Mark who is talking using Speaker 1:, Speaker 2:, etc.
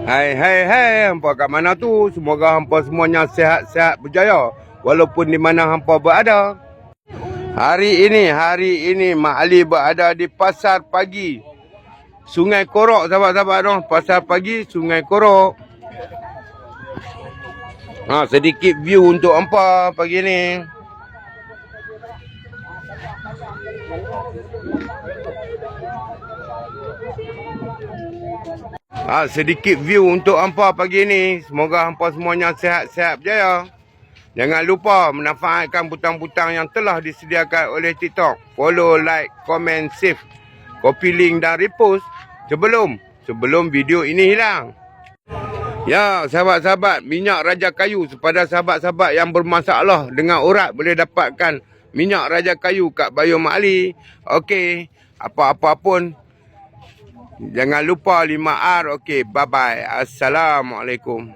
Speaker 1: Hai, hai, hai, hampa kat mana tu? Semoga hampa semuanya sehat-sehat berjaya walaupun di mana hampa berada. Hari ini Mak Ali berada di Pasar Pagi Sungai Korok, sahabat-sahabat tu. Pasar Pagi Sungai Korok. Sedikit view untuk hampa pagi ni. Sedikit view untuk hampa pagi ni. Semoga hampa semuanya sehat-sehat berjaya. Jangan lupa memanfaatkan butang-butang yang telah disediakan oleh TikTok. Follow, like, komen, save, copy link dan repost sebelum video ini hilang. Ya, sahabat-sahabat, minyak raja kayu. Kepada sahabat-sahabat yang bermasalah dengan urat, boleh dapatkan minyak raja kayu kat Bio Mak Ali. Okey, apa-apa pun, jangan lupa 5R. Okey, bye-bye. Assalamualaikum.